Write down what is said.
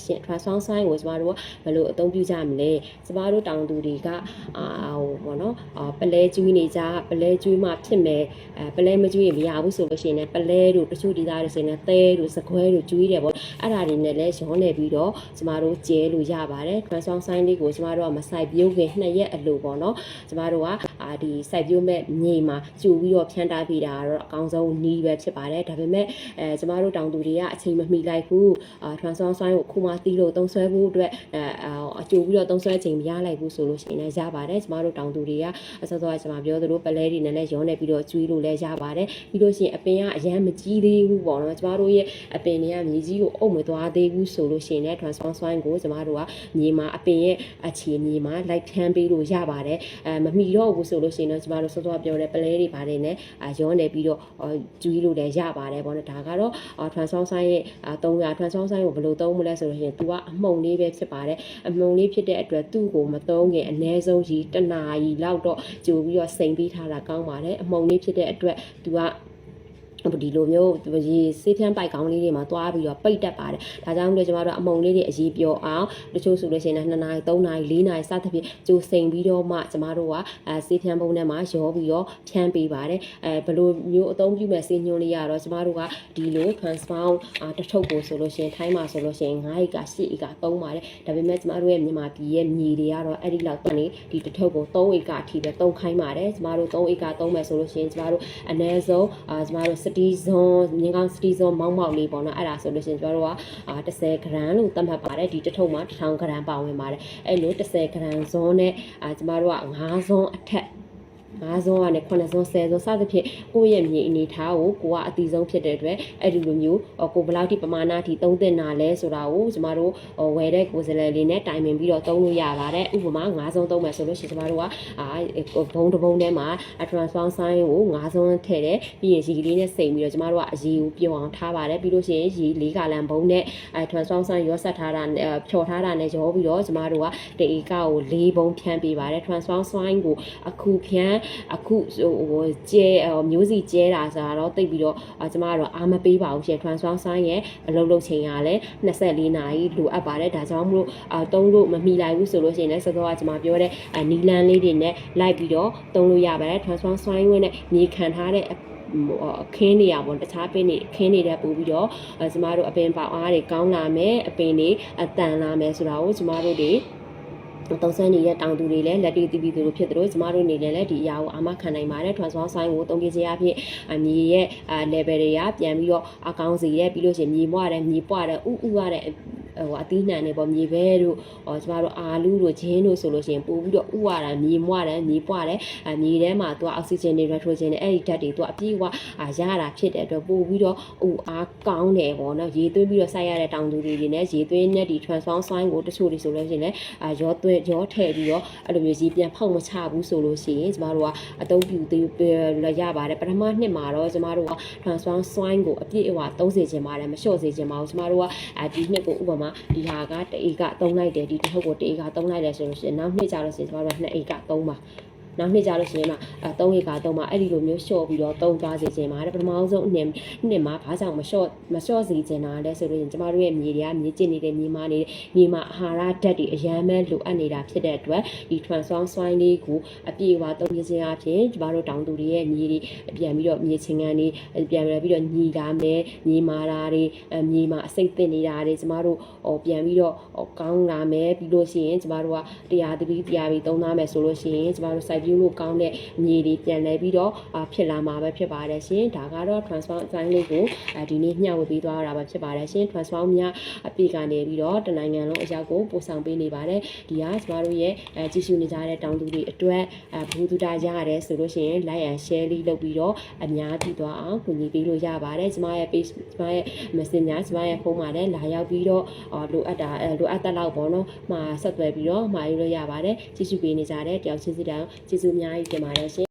ရှင် transform sign ကိုကျမတို့ဘယ်လိုအသုံးပြုကြမလဲကျမတို့တောင်သူတွေကပေါ့နော်ပလဲကျွေးနေကြပလဲကျွေးမှဖြစ်မယ်ပလဲမကျွေးရင်မရဘူးဆိုလို့ရှိရင်ပလဲတို့တချို့ဒေသတွေဆိုရင်သဲတို့စကွဲတို့ကျွေးတယ်ပေါ့အဲ့ဒါတွေနဲ့လည်းရောနေပြီးတော့ကျမတို့ကျဲလို့ရပါတယ် transform sign လေးကိုကျမတို့ကမဆိုင်ပြုတ်ခင်2ရက်အလိုပေါ့နော်ကျမတို့ကဒီစိုက်ပျိုးမဲ့မြေမှာကျူပြီးတော့ဖြန်းတာပြတာတော့အကောင်းဆုံးနီးပဲဖြစ်ပါတယ်ဒါပေမဲ့ကျမတို့တောင်သူတွေကအချိန်မမီလိုက်ဘူး transform sign ကိုခုမှတီးလို့သုံးဆွဲဖို့အတွက်အကျိုးပြီးတော့သုံးဆွဲချိန်မရလိုက်ဘူးဆိုလို့ရှိရင်လည်းရပါတယ်ကျမတို့တောင်သူတွေကအစောစောကကျွန်မပြောသလိုပလဲတွေနဲ့လည်းရောနေပြီးတော့ကျွေးလို့လည်းရပါတယ်ပြီးလို့ရှိရင်အပင်ကအရန်မကြီးသေးဘူးပေါ့နော်ကျမတို့ရဲ့အပင်တွေကမြေကြီးကိုအုပ်မသွားသေးဘူးဆိုလို့ရှိရင်လည်း transform sign ကိုကျမတို့ကမြေမှာအပင်ရဲ့အခြေမြေမှာလိုက်ထမ်းပေးလို့ရပါတယ်မမီတော့ဘူးဆိုလို့ရှိရင်တော့ကျမတို့စောစောကပြောတဲ့ပလဲတွေပါတယ်နဲ့ရောနေပြီးတော့ကျွေးလို့လည်းရပါတယ်ပေါ့နော်ဒါကတော့ transform sign ရဲ့300 transform sign ကိုဘယ်လိုသုံးမလဲဆိုလို့ရှိရင်သူကအမှုန်လေးပဲဖြစ်ပါတယ်အမှုန်လေးဖြစ်တဲ့အတွက်သူ့ကိုမသုံးခင်အနည်းဆုံးကြီး1နာရီလောက်တော့ကြိုပြီးတော့စိန်ပေးထားတာကောင်းပါတယ်အမှုန်လေးဖြစ်တဲ့အတွက်သူကဒီလိုမျိုးရေဆေးဖြန်းပိုက်ကောင်းလေးတွေမှာတွားပြီးတော့ပိတ်တက်ပါတယ်ဒါကြောင့်မို့လို့ကျမတို့အမုံလေးတွေအရေးပြောအောင်တချို့ဆိုလို့ရှိရင်2နာရီ3နာရီ4နာရီစသဖြင့်ကြိုစိန်ပြီးတော့မှကျမတို့ကဆေးဖြန်းပုံထဲမှာရောပြီးတော့ဖြန်းပေးပါတယ်ဘယ်လိုမျိုးအသုံးပြုမဲ့ဆေးညွှန်းလေးရတော့ကျမတို့ကဒီလို transform တစ်ထုပ်ကိုဆိုလို့ရှိရင်ထိုင်းမှာဆိုလို့ရှိရင်9ဧက10ဧကသုံးပါတယ်ဒါပေမဲ့ကျမတို့ရဲ့မြန်မာပြည်ရဲ့မြေတွေကတော့အဲ့ဒီလောက်တန်းနေဒီတစ်ထုပ်ကို3ဧကအထိပဲသုံးခိုင်းပါတယ်ကျမတို့3ဧကသုံးမယ်ဆိုလို့ရှိရင်ကျမတို့အနည်းဆုံးကျမတို့စတီဇွန်မြင်းကောင်းစတီဇွန်မောက်မောက်လေးပေါ့နော်အဲ့ဒါဆိုလို့ရှိရင်ကျမတို့က10 gram လို့သတ်မှတ်ပါတယ်ဒီတစ်ထုပ်မှာ1000 gram ပါဝင်ပါတယ်အဲ့လို10 gram ဇွန်နဲ့ကျမတို့က9ဇွန်အထက်5ဇွန်ကနေ9ဇွန်10ဇွန်စသဖြင့်ကိုယ့်ရဲ့မြေအနေထားကိုကိုကအတီးဆုံးဖြစ်တဲ့အတွက်အဲ့ဒီလိုမျိုးကိုဘယ်လောက်ထိပမာဏထိသုံးသင့်တာလဲဆိုတာကိုကျမတို့ဝယ်တဲ့ကိုယ်စားလှယ်လေးနဲ့တိုင်ပင်ပြီးတော့သုံးလို့ရပါတယ်ဥပမာ9ဇွန်သုံးမယ်ဆိုလို့ရှိရင်ကျမတို့ကဘုံတစ်ဘုံထဲမှာ transform sign ကို9ဇွန်ထည့်တယ်ပြီးရင်ရေလေးနဲ့စိမ်ပြီးတော့ကျမတို့ကအရေကိုပြုံအောင်ထားပါတယ်ပြီးလို့ရှိရင်ရေ4ဂါလန်ဘုံနဲ့transform sign ရောဆက်ထားတာဖြော်ထားတာနဲ့ရောပြီးတော့ကျမတို့ကတဧကကို4ဘုံဖြန်းပေးပါတယ် transform sign ကိုအခုဖြန်းအခုကျဲမျိုးစီကျဲတာဆိုတော့တိတ်ပြီးတော့ကျမတို့အားမပေးပါဘူးရှင် transform sign ရဲ့အလုပ်လုပ်ချိန်ကလည်း24နာရီလိုအပ်ပါတယ်ဒါကြောင့်မလို့သုံးလို့မမီလိုက်ဘူးဆိုလို့ရှိရင်လည်းစောစောကကျမပြောတဲ့နီလန်လေးတွေနဲ့လိုက်ပြီးတော့သုံးလို့ရပါတယ် transform sign ဝင်နဲ့မြေခံထားတဲ့ခင်းနေရပေါ့တခြားပင်နေခင်းနေတဲ့ပို့ပြီးတော့ကျမတို့အပင်ပေါအားတွေကောင်းလာမယ်အပင်တွေအတန်လာမယ်ဆိုတာကိုကျမတို့တွေသုံးဆန်းနေတဲ့တောင်သူတွေလည်းလက်တွေ့တီးပြီးသူတို့ဖြစ်တယ်ကျမတို့နေလည်းဒီအရာကိုအာမခံနိုင်ပါတယ် transform sign ကိုသုံးပြခြင်းအဖြစ်မြေရဲ့ level တွေကပြန်ပြီးတော့အကောင်းစီရဲပြီးလို့ရှိရင်မြေမွတယ်မြေပွားတယ်ဥရတဲ့အသီးနှံတွေပေါ့မြေဘဲတို့ကျမတို့အာလူတို့ဂျင်းတို့ဆိုလို့ရှိရင်ပို့ပြီးတော့ဥရတာမြေမွတယ်မြေပွားတယ်မြေထဲမှာသူကအောက်ဆီဂျင်တွေ nitrogen တွေအဲ့ဒီဓာတ်တွေသူကအပြည့်အဝရတာဖြစ်တဲ့အတွက်ပို့ပြီးတော့အားကောင်းတယ်ပေါ့နော်ရေသွင်းပြီးတော့စိုက်ရတဲ့တောင်သူတွေနဲ့ရေသွင်းတဲ့ဒီ transform sign ကိုတချို့တွေဆိုလို့ရှိရင်လည်းရောထည့်ပြီးတော့အဲ့လိုမျိုးရေပြန်ဖောက်မချဘူးဆိုလို့ရှိရင်ကျမတို့ကအသုံးပြုရပါတယ်ပထမနှစ်မှာတော့ကျမတို့က transform sign ကိုအပြည့်အဝသုံးစေခြင်းပါတယ်မလျှော့စေခြင်းပါဘူးကျမတို့ကဒီနှစ်ကိုဥပမာဒီဟာက1ဧကသုံးလိုက်တယ်ဒီတစ်ထုပ်ကို1ဧကသုံးလိုက်တယ်ဆိုလို့ရှိရင်နောက်နှစ်ကြာလို့ရှိရင်ကျမတို့က2ဧကသုံးပါနောက်နှစ်ကြာလို့ရှိရင်3ဧက3မှာအဲ့ဒီလိုမျိုးလျှော့ပြီးတော့သုံးသွားစေခြင်းပါတယ်ပထမဆုံးနှစ်မှာဘာကြောင့်မလျှော့စေခြင်းတာလဲဆိုလို့ရင်ကျမတို့ရဲ့မြေတွေကမြေကျစ်နေတဲ့မြေမှာအာဟာရဓာတ်တွေအရန်မဲ့လိုအပ်နေတာဖြစ်တဲ့အတွက်ဒီ transform sign လေးကိုအပြည့်အဝသုံးပြခြင်းအပြင်ကျမတို့တောင်သူတွေရဲ့မြေတွေပြန်ပြီးတော့မြေချင်းကန်တွေပြန်ပြီးတော့ညီလာမယ်မြေမာတာတွေမြေမှာအစိတ်သင့်နေတာတွေကျမတို့ပြန်ပြီးတော့ကောင်းလာမယ်ပြီးလို့ရှိရင်ကျမတို့ကတရားပြီးသုံးသားမယ်ဆိုလို့ရှိရင်ကျမတို့စိုက်ပြုလို့ကောင်းတဲ့မြေတွေပြန်လဲပြီးတော့ဖြစ်လာမှာပဲဖြစ်ပါတယ်ရှင်ဒါကတော့ transform sign လေးကိုဒီနေ့မျှဝေပေးသွားတာပဲဖြစ်ပါတယ်ရှင် transform များအပြည့်ကနေပြီးတော့တနိုင်ငံလုံးအရောက်ကိုပို့ဆောင်ပေးနေပါတယ်ဒီကကျမတို့ရဲ့ကြည့်ရှုနေကြတဲ့တောင်သူတွေအတွက်ဘူဒူတာရရတယ်ဆိုလို့ရှိရင် like and share လေးလုပ်ပြီးတော့အများကြည့်သွားအောင်ကူညီပေးလို့ရပါတယ်ကျမရဲ့ page ကျမရဲ့ messenger ကျမရဲ့ဖုန်းမှာလည်းလာရောက်ပြီးတော့လိုအပ်တဲ့လောက်ပေါ့နော်မှာဆက်သွယ်ပြီးတော့မှာယူလို့ရပါတယ်ကြည့်ရှုပေးနေကြတဲ့တယောက်ချင်းစီတောင်ကျေးဇူးအများကြီးတင်ပါတယ်ရှင်